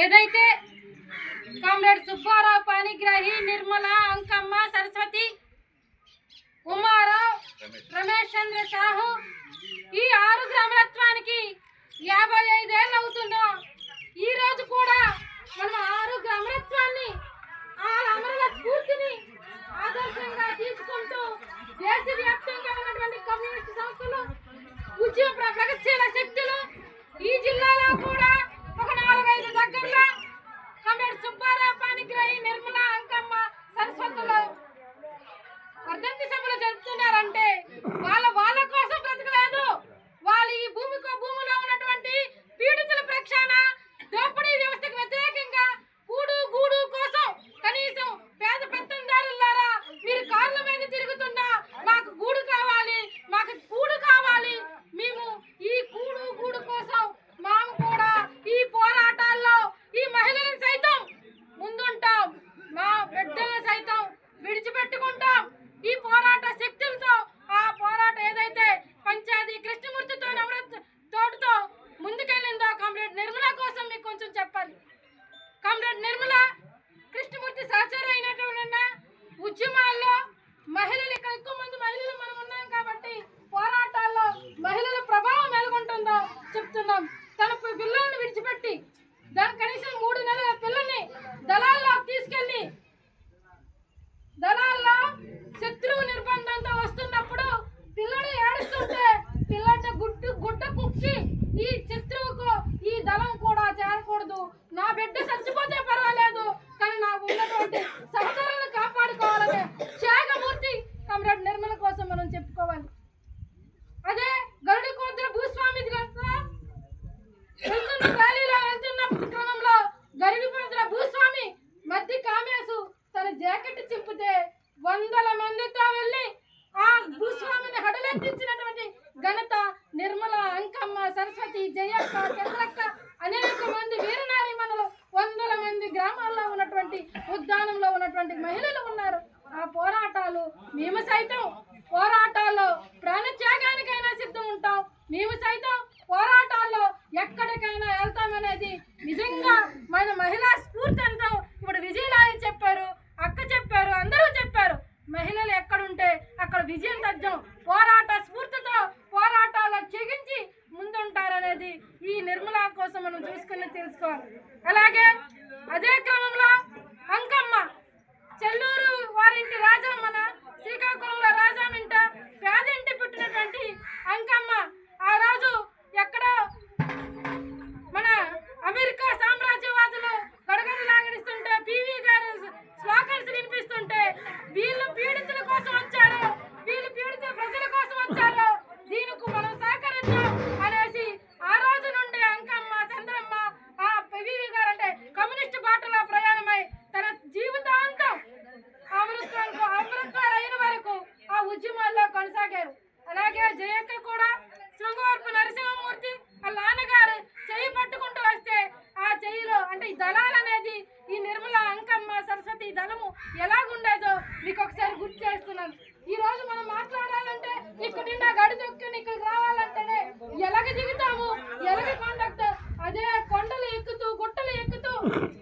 ఏదైతే కామ్రేడ్ సుబ్బారావు, పాణిగ్రాహి, నిర్మల, అంకమ్మ, సరస్వతి, ఉమారావు, రమేష్ చంద్ర సాహు ఈ 6 గ్రామరత్వానికి 55 ఏళ్ళు అవుతుందో ఈ రోజు కూడా మనం 6 గ్రామరత్వాన్ని ఆ అమరుల స్ఫూర్తిని ఆదర్శంగా తీసుకుంటూ దేశవ్యాప్తంగా ఉన్నటువంటి కమ్యూనిస్ట్ సంస్థలు, ఉద్యమ ప్రగతిశీల శక్తులు ఈ జిల్లాలో కూడా ఒక 4-5 దగ్గరలో కామ్రేడ్ సుబ్బారావు, పాణిగ్రాహి, నిర్మల, అంకమ్మ, సరస్వతులు వర్ధంతి సభలు జరుపుతున్నారంటే వాళ్ళ కోసం బ్రతకలేదు. వాళ్ళు ఈ భూమిలో ఉన్నటువంటి పీడితుల ప్రక్షాళన, దోపిడీ వ్యవస్థకు వ్యతిరేకంగా కూడు గూడు కోసం కనీసం పేద పెత్తందారులారా మీరు కార్ల మీద తిరుగుతున్నా మాకు గూడు కావాలి, మాకు కూడు కావాలి, మేము ఈ కూడు గూడు కోసం మేము కూడా ఈ పోరాటాల్లో ఈ మహిళలను సైతం ముందుంటాం, మా బిడ్డలను సైతం విడిచిపెట్టుకుంటాం. ఈ పోరాట శక్తులతో ఆ పోరాటం ఏదైతే పంచాయతీ కృష్ణమూర్తితో తోటతో ముందుకెళ్ళిందో కామ్రేడ్ నిర్మల కోసం మీకు కొంచెం చెప్పాలి. కామ్రేడ్ నిర్మల కృష్ణమూర్తి సహచరి అయినటువంటి ఉద్యమాల్లో మహిళలు, ఇక్కడ ఎక్కువ మంది మహిళలు మనం ఉన్నాం కాబట్టి పోరాటాల్లో మహిళల ప్రభావం ఎలాగుంటుందో చెప్తున్నాం. తన పిల్లల్ని విడిచిపెట్టి దాని కనీసం 3 నెలల పిల్లల్ని దళాల్లో తీసుకెళ్ళి దళాల్లో శత్రువు నిర్బంధంతో వస్తున్నప్పుడు పిల్లడు ఏడుస్తుంటే పిల్లట గుడ్డ కుక్కి ఈ శత్రువుకు ఈ దళం కూడా చేరకూడదు, నా బిడ్డ చచ్చిపోతే పర్వాలేదు కానీ నాకు ఉన్నటువంటి సహచరులను కాపాడుకోవాలనే త్యాగమూర్తి కామ్రేడ్ నిర్మల కోసం మనం చెప్పుకోవాలి. అదే గరుడి కోద్ర భూస్వామి ర్యాలీలో వెళ్తున్న క్రమంలో గరుడి కోద్ర భూస్వామి మధ్య కామేసు తన జాకెట్ చింపితే 100 మందితో వెళ్ళి ఆ భూస్వామిని హడలెత్తించినటువంటి ఘనత నిర్మల, అంకమ్మ, సరస్వతి, జయక్క, చంద్రక్క అనేక మంది వీరనారీమణులు 100 మంది గ్రామాల్లో ఉన్నటువంటి ఉద్యానంలో ఉన్నటువంటి మహిళలు ఉన్నారు. ఆ పోరాటాలు మేము సైతం పోరాటాల్లో ప్రాణత్యాగానికైనా సిద్ధం ఉంటాం, మేము సైతం పోరాటాల్లో ఎక్కడికైనా వెళ్తామనేది నిజంగా మన మహిళా స్ఫూర్తి అంటాం. ఇప్పుడు విజయలాయ చెప్పారు, అక్క చెప్పారు, అందరూ చెప్పారు. మహిళలు ఎక్కడుంటే అక్కడ విజయం తథ్యం. పోరాట స్ఫూర్తితో పోరాటాల్లో చెగించి ముందుంటారనేది ఈ నిర్మల కోసం మనం చూసుకుని తెలుసుకోవాలి. అలాగే అదే క్రమంలో అంకమ్మ చెల్లూరు వారింటి రాజా, మన శ్రీకాకుళంలో రాజామింట పేదింటి పుట్టినటువంటి అంకమ్మ ఆ రోజు ఎక్కడో మన అమెరికా సామ్రాజ్యవాదులు గడగడ లాగడిస్తుంటే పివి గారు స్లోగన్స్ వినిపిస్తుంటే వీళ్ళు పీడితుల కోసం వచ్చారు, వీళ్ళు పీడిత ప్రజల కోసం వచ్చారు, దీనికి మనం సహకరిద్దాం అనేసి ఆ రోజు నుండి అంకమ్మ, చంద్రమ్మ, ఆ పివి గారు అంటే కమ్యూనిస్టు బాటలో ప్రయాణమై తన జీవితాంతం అమృత్వాలు అయిన వరకు ఆ ఉద్యమాల్లో కొనసాగారు. అలాగే జయక్క కూడా శృంగవరపు నరసింహమూర్తి వాళ్ళ నాన్నగారు చెయ్యి పట్టుకుంటూ వస్తే ఆ చెయ్యిలో అంటే ఈ దళాలు అనేది ఈ నిర్మల, అంకమ్మ, సరస్వతి దళము ఎలాగుండేదో మీకు ఒకసారి గుర్తు చేస్తున్నాను. ఈ రోజు మనం మాట్లాడాలంటే ఇక్కడ గడి దొక్కుని ఇక్కడికి రావాలంటేనే ఎలాగ దిగుతాము, ఎలాగ కాండక్ట్ అదే కొండలు ఎక్కుతూ గుట్టలు ఎక్కుతూ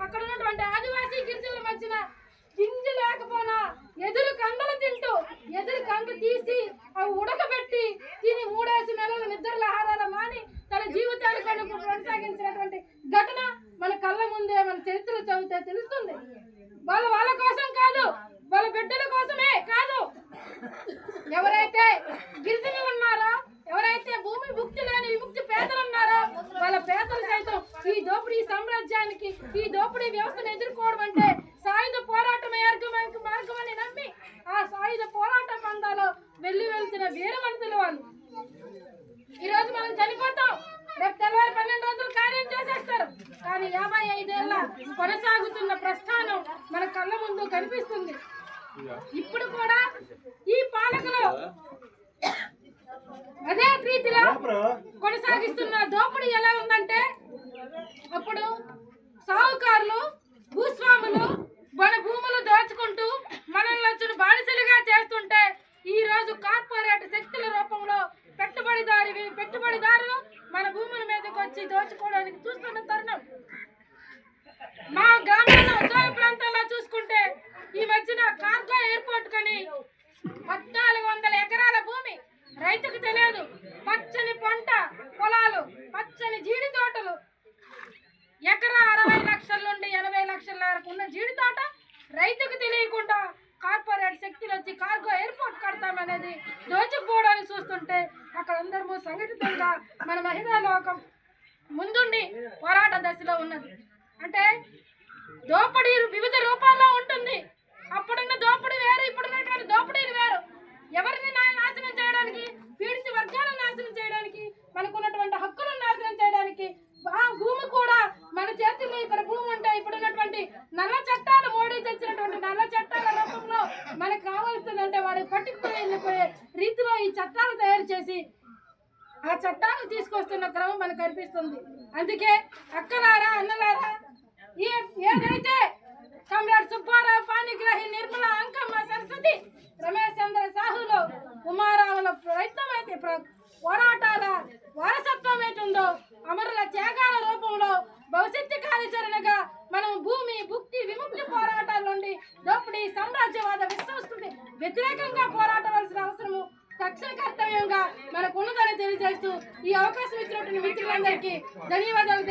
అక్కడ ఉన్నటువంటి ఆదివాసీ గిరిజనుల మధ్యన గింజ లేకపోయినా ఎదురు కందలు తింటూ ఎదురు కంద తీసి అవి ఉడకబెట్టి తిని 3 నెలలు నిద్రల ఆహారాలు మాని తన జీవితాన్ని కొనసాగించినటువంటి ఘటన మన కళ్ళ ముందే మన చరిత్ర చదివితే తెలుస్తుంది. వాళ్ళ కోసం కాదు, వాళ్ళ బిడ్డల కోసమే కాదు. ఎవరైతే గిరిజనులు ఉన్నారో, ఎవరైతే భూమి భుక్తి లేని విముక్తి పేదలు ఉన్నారో వాళ్ళ పేదలు సైతం ఈ దోపిడీ సామ్రాజ్యానికి, ఈ దోపిడీ వ్యవస్థను ఎదుర్కోవడం అంటే సాయుధ పోరాట మార్గం అని నమ్మి ఆ సాయుధ పోరాట పందాలో వెళ్తున్న వీరమణులు వాళ్ళు. ఈ రోజు మనం చనిపోతాం, రేపు తెల్లవారు 12 రోజులు కార్యం చేసేస్తారు, కానీ 55 ఏళ్ళ కొనసాగుతున్న ప్రస్థానం మన కళ్ళ ముందు కనిపిస్తుంది. ఇప్పుడు కూడా ఈ పాలకులు అదే రీతిలో కొనసాగిస్తున్న దోపిడీ ఎలా ఉందంటే అప్పుడు సాహుకారులు, భూస్వాములు మన భూములు దోచుకుంటూ మనల్ని బానిసలుగా చేస్తుంటే ఈ రోజు కార్పొరేట్ శక్తుల రూపంలో పెట్టుబడిదారులు మన భూముల మీదకి వచ్చి దోచుకోవడానికి చూస్తున్న తరుణం. మా గ్రామంలో ఉద్యోగ ప్రాంతాల్లో చూసుకుంటే ఈ మధ్యన కార్గో ఎయిర్పోర్ట్ కని 1400 ఎకరాల భూమి రైతుకు తెలియదు. పచ్చని పంట పొలాలు, పచ్చని జీడి తోటలు, ఎకరా 60 లక్షల నుండి 80 లక్షల వరకు ఉన్న జీడి తోట రైతుకు తెలియకుండా కార్పొరేట్ శక్తులు వచ్చి కార్గో ఎయిర్పోర్ట్ కడతామనేది దోచుకుపోవడానికి చూస్తుంటే అక్కడ అందరూ సంఘటితంగా మన మహిళా లోకం ముందుండి పోరాట దశలో ఉన్నది. అంటే దోపిడీ వివిధ రూపాల్లో ఉంటుంది. అప్పుడున్న దోపిడీ వేరు, ఇప్పుడున్నటువంటి దోపిడీలు వేరు. ఎవరిని నాశనం చేయడానికి, పీడిత వర్గాలను నాశనం చేయడానికి, మనకున్నటువంటి హక్కులను నాశనం చేయడానికి, ఆ భూమి కూడా మన చేతుల్లో ఇక్కడ భూమి ఉంటే ఇప్పుడున్నటువంటి నల్ల చట్టాలు, మోడీ తెచ్చినటువంటి నల్ల చట్టాల రూపంలో మనకు కావాల్సిందంటే వాడికి పట్టుకుపోయి వెళ్ళిపోయే రీతిలో ఈ చట్టాలు తయారు చేసి ఆ చట్టాలను తీసుకొస్తున్న క్రమం మనకు కనిపిస్తుంది. అందుకే అక్కలారా, అన్నలారా, ఏదైతే కామ్రేడ్ సుబ్బారావు, పాణిగ్రాహి, నిర్మల, అంకమ్మ, సరస్వతి, రమేష్ చంద్ర సాహులు, ఉమారావుల ప్రయత్నం అయితే పోరాటాల వారసత్వం ఏంటుందో అమరుల త్యాగాల రూపంలో భవిష్యత్తు కార్యాచరణగా మనం భూమి భుక్తి విముక్తి పోరాటాల నుండి దోపిడీ సామ్రాజ్యవాద విశ్వస్తుంది వ్యతిరేకంగా పోరాటవలసిన అవసరము తక్షణ కర్తవ్యంగా మనకు ఉన్నదని తెలియజేస్తూ ఈ అవకాశం ఇచ్చినటువంటి మిత్రులందరికీ ధన్యవాదాలు.